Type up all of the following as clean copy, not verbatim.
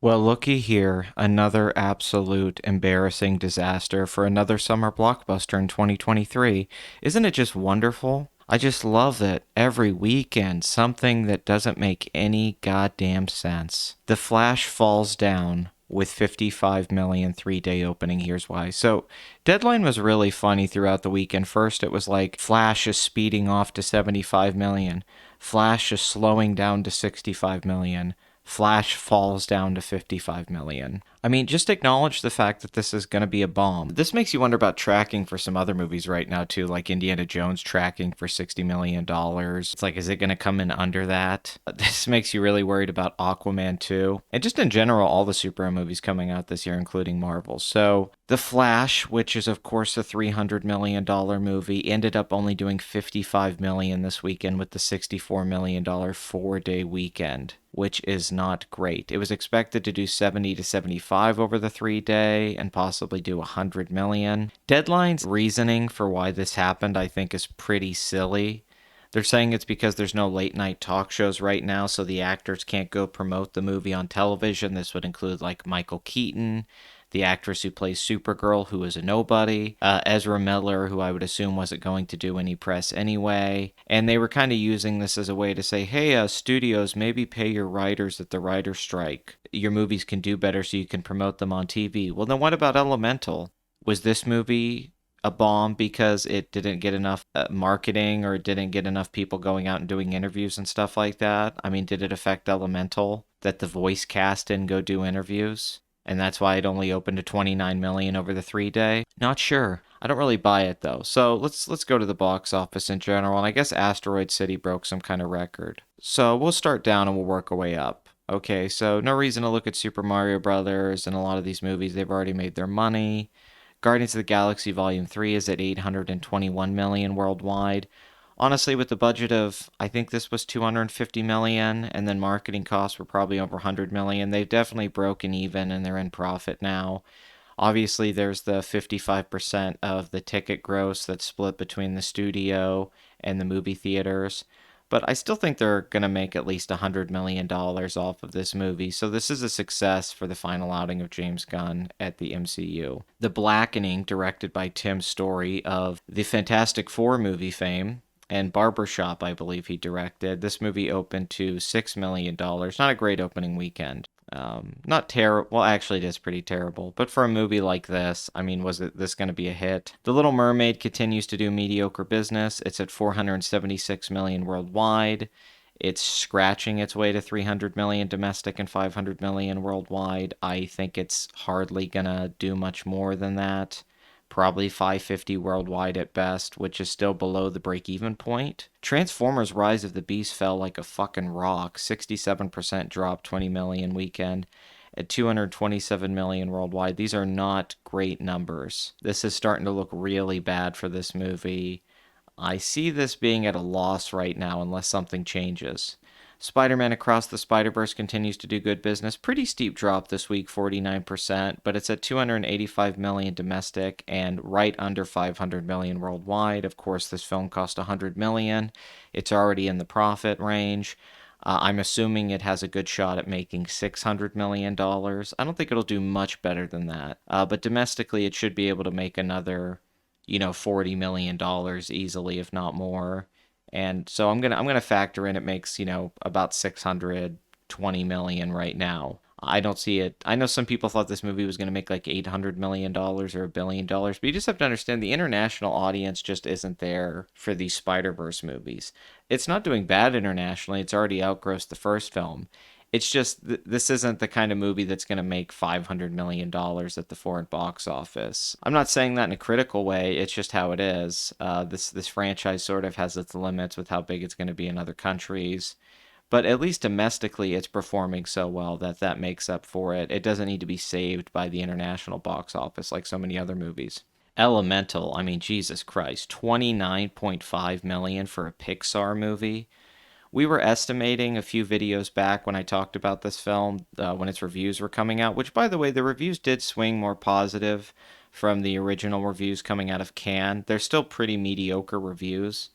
Well, looky here, another absolute embarrassing disaster for another summer blockbuster in 2023. Isn't it just wonderful? I just love that every weekend something that doesn't make any goddamn sense. The Flash falls down with 55 million 3-day opening. Here's why. So, Deadline was really funny throughout the weekend. First, it was like Flash is speeding off to 75 million. Flash is slowing down to 65 million. Flash falls down to 55 million. I mean, just acknowledge the fact that this is going to be a bomb. This makes you wonder about tracking for some other movies right now, too, like Indiana Jones tracking for $60 million. It's like, is it going to come in under that? This makes you really worried about Aquaman 2. And just in general, all the superhero movies coming out this year, including Marvel. So, The Flash, which is, of course, a $300 million movie, ended up only doing $55 million this weekend with the $64 million 4-day weekend, which is not great. It was expected to do 70 to 75 over the 3-day and possibly do 100 million. Deadline's reasoning for why this happened, I think, is pretty silly. They're saying it's because there's no late night talk shows right now, so the actors can't go promote the movie on television. This would include like Michael Keaton, the actress who plays Supergirl, who is a nobody, Ezra Miller, who I would assume wasn't going to do any press anyway. And they were kind of using this as a way to say, hey, studios, maybe pay your writers at the writer's strike. Your movies can do better so you can promote them on TV. Well, then what about Elemental? Was this movie a bomb because it didn't get enough marketing or it didn't get enough people going out and doing interviews and stuff like that? I mean, did it affect Elemental that the voice cast didn't go do interviews? And that's why it only opened to 29 million over the 3-day. Not sure. I don't really buy it though. So let's go to the box office in general, and I guess Asteroid City broke some kind of record. So we'll start down and we'll work our way up. Okay, so no reason to look at Super Mario Brothers and a lot of these movies. They've already made their money. Guardians of the Galaxy Volume 3 is at 821 million worldwide. Honestly, with the budget of, I think this was 250 million, and then marketing costs were probably over 100 million, they've definitely broken even and they're in profit now. Obviously, there's the 55% of the ticket gross that's split between the studio and the movie theaters. But I still think they're going to make at least $100 million off of this movie. So this is a success for the final outing of James Gunn at the MCU. The Blackening, directed by Tim Story of the Fantastic Four movie fame, and Barbershop, I believe he directed. This movie opened to $6 million. Not a great opening weekend. Not terrible. Well, actually, it is pretty terrible. But for a movie like this, I mean, was this going to be a hit? The Little Mermaid continues to do mediocre business. It's at 476 million worldwide. It's scratching its way to 300 million domestic and 500 million worldwide. I think it's hardly going to do much more than that. Probably 550 worldwide at best, which is still below the break-even point. Transformers Rise of the Beast fell like a fucking rock. 67% drop, 20 million weekend at 227 million worldwide. These are not great numbers. This is starting to look really bad for this movie. I see this being at a loss right now unless something changes. Spider-Man Across the Spider-Verse continues to do good business. Pretty steep drop this week, 49%, but it's at 285 million domestic and right under 500 million worldwide. Of course, this film cost 100 million. It's already in the profit range. I'm assuming it has a good shot at making $600 million. I don't think it'll do much better than that. But domestically, it should be able to make another, $40 million easily, if not more. And so I'm gonna factor in it makes, about 620 million right now. I don't see it. I know some people thought this movie was gonna make like $800 million or $1 billion, but you just have to understand the international audience just isn't there for these Spider-Verse movies. It's not doing bad internationally. It's already outgrossed the first film. It's just this isn't the kind of movie that's going to make $500 million at the foreign box office. I'm not saying that in a critical way. It's just how it is. This franchise sort of has its limits with how big it's going to be in other countries. But at least domestically, it's performing so well that makes up for it. It doesn't need to be saved by the international box office like so many other movies. Elemental, I mean, Jesus Christ, 29.5 million for a Pixar movie. We were estimating a few videos back when I talked about this film, when its reviews were coming out, which, by the way, the reviews did swing more positive from the original reviews coming out of Cannes. They're still pretty mediocre reviews.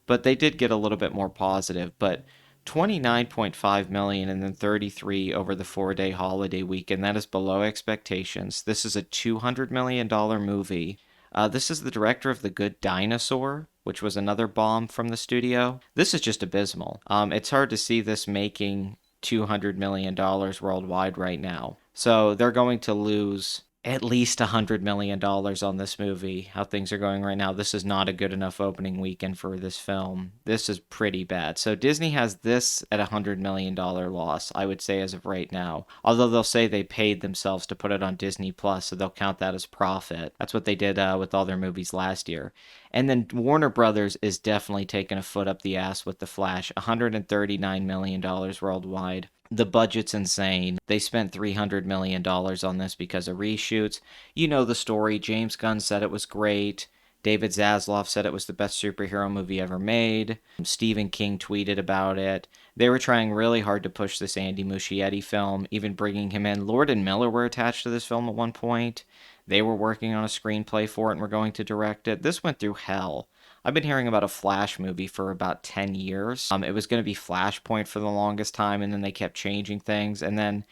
but they did get a little bit more positive. But 29.5 million and then 33 over the 4-day holiday weekend. That is below expectations. This is a $200 million movie. This is the director of The Good Dinosaur, which was another bomb from the studio. This is just abysmal. It's hard to see this making $200 million worldwide right now. So they're going to lose at least $100 million on this movie. How things are going right now, this is not a good enough opening weekend for this film. This is pretty bad. So Disney has this at $100 million loss, I would say, as of right now. Although they'll say they paid themselves to put it on Disney Plus, so they'll count that as profit. That's what they did with all their movies last year. And then Warner Brothers is definitely taking a foot up the ass with The Flash. $139 million worldwide. The budget's insane. They spent $300 million on this because of reshoots. You know the story. James Gunn said it was great. David Zaslav said it was the best superhero movie ever made. Stephen King tweeted about it. They were trying really hard to push this Andy Muschietti film, even bringing him in. Lord and Miller were attached to this film at one point. They were working on a screenplay for it and were going to direct it. This went through hell. I've been hearing about a Flash movie for about 10 years. It was going to be Flashpoint for the longest time, and then they kept changing things. And then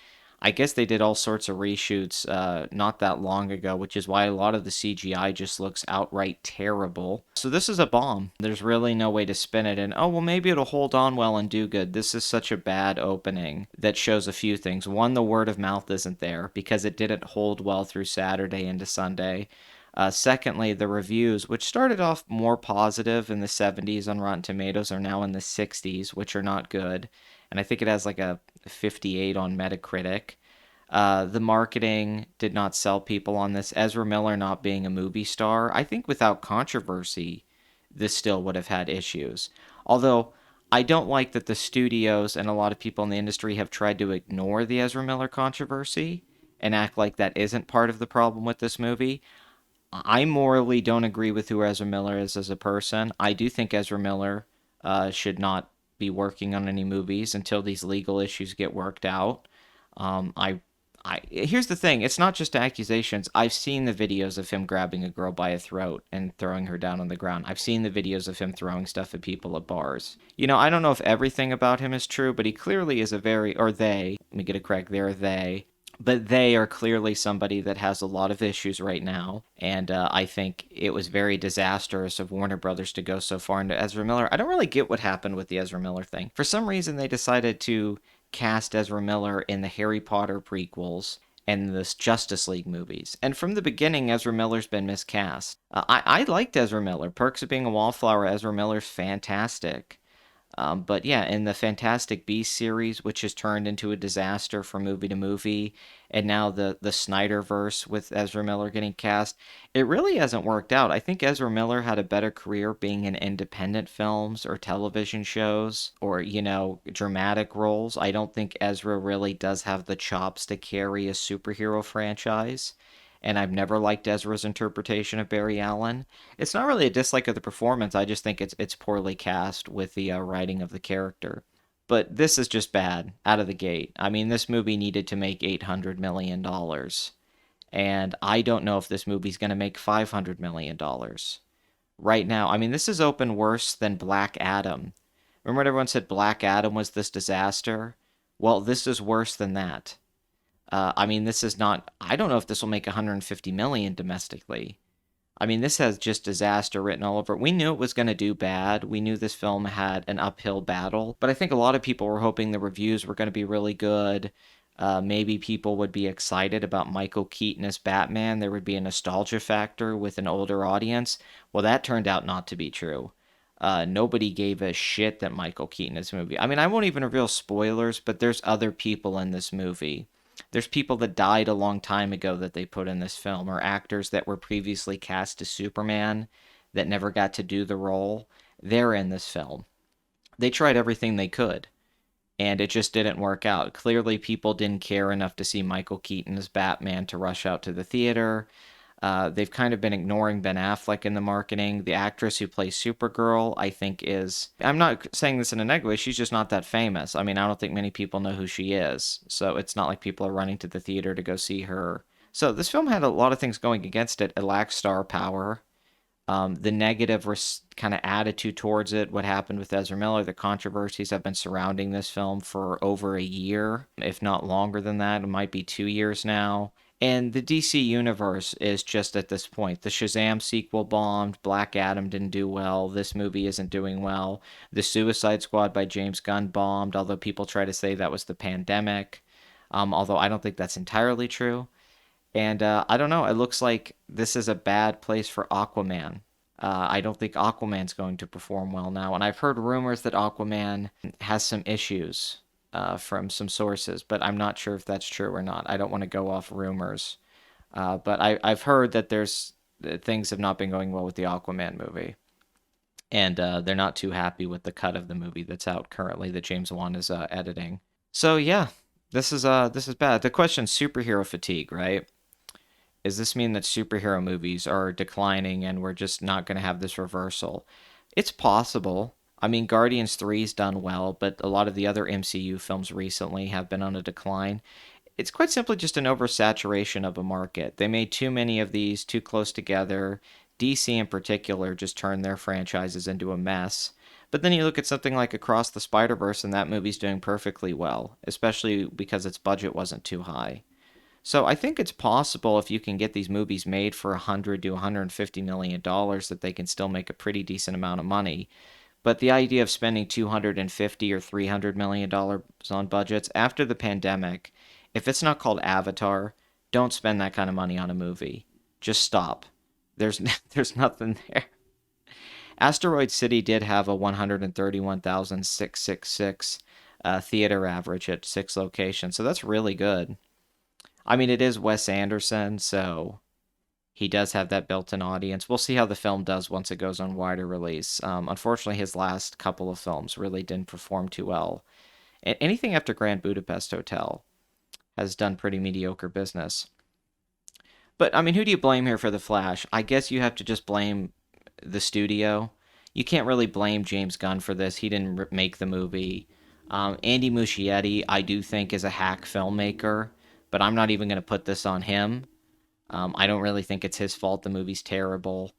I guess they did all sorts of reshoots not that long ago, which is why a lot of the CGI just looks outright terrible. So this is a bomb. There's really no way to spin it. And, oh, well, maybe it'll hold on well and do good. This is such a bad opening that shows a few things. One, the word of mouth isn't there because it didn't hold well through Saturday into Sunday. Secondly, the reviews, which started off more positive in the 70s on Rotten Tomatoes, are now in the 60s, which are not good. And I think it has like a 58 on Metacritic. The marketing did not sell people on this. Ezra Miller not being a movie star, I think without controversy, this still would have had issues. Although I don't like that the studios and a lot of people in the industry have tried to ignore the Ezra Miller controversy and act like that isn't part of the problem with this movie. I morally don't agree with who Ezra Miller is as a person. I do think Ezra Miller should not be working on any movies until these legal issues get worked out. Here's the thing: it's not just accusations. I've seen the videos of him grabbing a girl by a throat and throwing her down on the ground. I've seen the videos of him throwing stuff at people at bars. You know, I don't know if everything about him is true, but he clearly is a very, or they, let me get it correct, they're they. But they are clearly somebody that has a lot of issues right now. And I think it was very disastrous of Warner Brothers to go so far into Ezra Miller. I don't really get what happened with the Ezra Miller thing. For some reason, they decided to cast Ezra Miller in the Harry Potter prequels and the Justice League movies. And from the beginning, Ezra Miller's been miscast. I liked Ezra Miller. Perks of Being a Wallflower, Ezra Miller's fantastic. But yeah, in the Fantastic Beasts series, which has turned into a disaster from movie to movie, and now the Snyderverse with Ezra Miller getting cast, it really hasn't worked out. I think Ezra Miller had a better career being in independent films or television shows or, you know, dramatic roles. I don't think Ezra really does have the chops to carry a superhero franchise. And I've never liked Ezra's interpretation of Barry Allen. It's not really a dislike of the performance. I just think it's poorly cast with the writing of the character. But this is just bad out of the gate. I mean, this movie needed to make $800 million, and I don't know if this movie's going to make $500 million. Right now, I mean, this is open worse than Black Adam. Remember when everyone said Black Adam was this disaster? Well, this is worse than that. I mean, this is not. I don't know if this will make 150 million domestically. I mean, this has just disaster written all over it. We knew it was going to do bad. We knew this film had an uphill battle, but I think a lot of people were hoping the reviews were going to be really good. Maybe people would be excited about Michael Keaton as Batman. There would be a nostalgia factor with an older audience. Well, that turned out not to be true. Nobody gave a shit that Michael Keaton is in this movie. I mean, I won't even reveal spoilers, but there's other people in this movie. There's people that died a long time ago that they put in this film, or actors that were previously cast as Superman that never got to do the role. They're in this film. They tried everything they could, and it just didn't work out. Clearly, people didn't care enough to see Michael Keaton as Batman to rush out to the theater. They've kind of been ignoring Ben Affleck in the marketing. The actress who plays Supergirl, I think is... I'm not saying this in a negative way, she's just not that famous. I mean, I don't think many people know who she is. So it's not like people are running to the theater to go see her. So this film had a lot of things going against it. It lacks star power. The negative kind of attitude towards it, what happened with Ezra Miller, the controversies have been surrounding this film for over a year, if not longer than that. It might be 2 years now. And the DC universe is just at this point. The Shazam sequel bombed. Black Adam didn't do well. This movie isn't doing well. The Suicide Squad by James Gunn bombed, although people try to say that was the pandemic. Although I don't think that's entirely true. And I don't know. It looks like this is a bad place for Aquaman. I don't think Aquaman's going to perform well now. And I've heard rumors that Aquaman has some issues from some sources, but I'm not sure if that's true or not. I don't want to go off rumors. But I've heard that things have not been going well with the Aquaman movie. And they're not too happy with the cut of the movie that's out currently that James Wan is editing. So yeah, this is bad. The question's superhero fatigue, right? Does this mean that superhero movies are declining and we're just not going to have this reversal? It's possible. I mean, Guardians 3's done well, but a lot of the other MCU films recently have been on a decline. It's quite simply just an oversaturation of a market. They made too many of these too close together. DC in particular just turned their franchises into a mess. But then you look at something like Across the Spider-Verse and that movie's doing perfectly well, especially because its budget wasn't too high. So I think it's possible if you can get these movies made for 100 to 150 million dollars that they can still make a pretty decent amount of money. But the idea of spending 250 or 300 million dollars on budgets after the pandemic, if it's not called Avatar, don't spend that kind of money on a movie. Just stop. There's there's nothing there. Asteroid City did have a 131,666 theater average at 6 locations, so that's really good. I mean, it is Wes Anderson, so he does have that built-in audience. We'll see how the film does once it goes on wider release. Unfortunately, his last couple of films really didn't perform too well. Anything after Grand Budapest Hotel has done pretty mediocre business. But I mean, who do you blame here for The Flash? I guess you have to just blame the studio. You can't really blame James Gunn for this. He didn't make the movie. Andy Muschietti, I do think, is a hack filmmaker, but I'm not even going to put this on him. I don't really think it's his fault. The movie's terrible.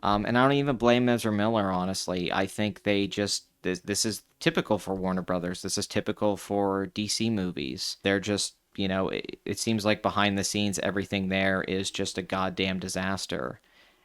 And I don't even blame Ezra Miller, honestly. I think they just, this is typical for Warner Brothers. This is typical for DC movies. They're just, it seems like behind the scenes, everything there is just a goddamn disaster.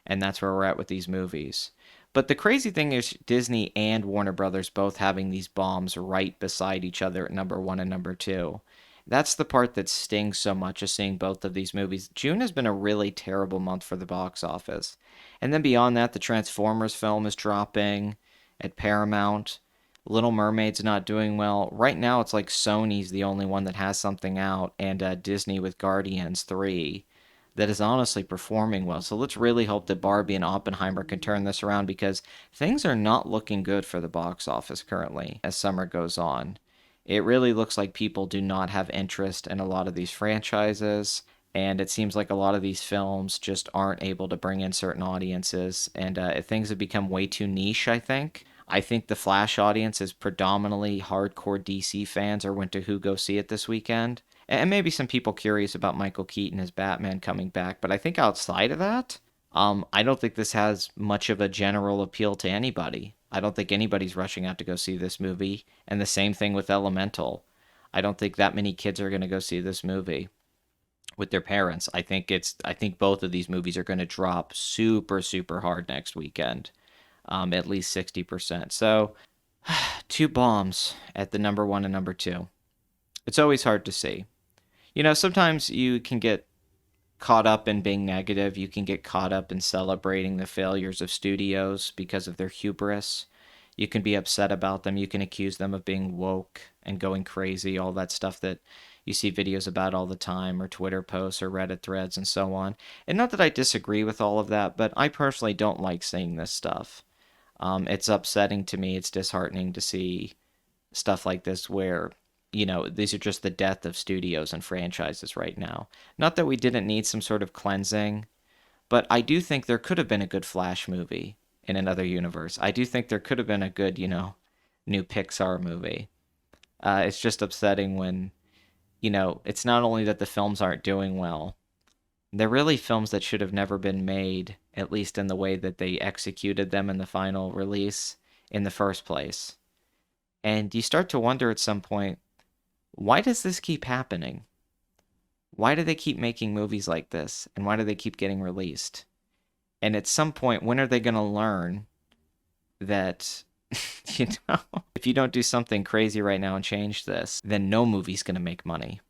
And that's where we're at with these movies. But the crazy thing is Disney and Warner Brothers both having these bombs right beside each other at number one and number two. That's the part that stings so much, is seeing both of these movies. June has been a really terrible month for the box office. And then beyond that, the Transformers film is dropping at Paramount. Little Mermaid's not doing well. Right now, it's like Sony's the only one that has something out, and Disney with Guardians 3 that is honestly performing well. So let's really hope that Barbie and Oppenheimer can turn this around, because things are not looking good for the box office currently as summer goes on. It really looks like people do not have interest in a lot of these franchises, and it seems like a lot of these films just aren't able to bring in certain audiences, and things have become way too niche, I think. I think the Flash audience is predominantly hardcore DC fans or went to who go see it this weekend. And maybe some people curious about Michael Keaton as Batman coming back, but I think outside of that, I don't think this has much of a general appeal to anybody. I don't think anybody's rushing out to go see this movie, and the same thing with Elemental. I don't think that many kids are going to go see this movie with their parents. I think both of these movies are going to drop super super hard next weekend, at least 60%. So, two bombs at the number one and number two. It's always hard to see. Sometimes you can get caught up in being negative. You can get caught up in celebrating the failures of studios because of their hubris. You can be upset about them. You can accuse them of being woke and going crazy, all that stuff that you see videos about all the time, or Twitter posts or Reddit threads and so on. And not that I disagree with all of that, but I personally don't like seeing this stuff. It's upsetting to me. It's disheartening to see stuff like this where these are just the death of studios and franchises right now. Not that we didn't need some sort of cleansing, but I do think there could have been a good Flash movie in another universe. I do think there could have been a good, new Pixar movie. It's just upsetting when, it's not only that the films aren't doing well, They're really films that should have never been made, at least in the way that they executed them in the final release in the first place. And you start to wonder at some point, why does this keep happening? Why do they keep making movies like this? And why do they keep getting released? And at some point, when are they going to learn that, you know, if you don't do something crazy right now and change this, then no movie's going to make money.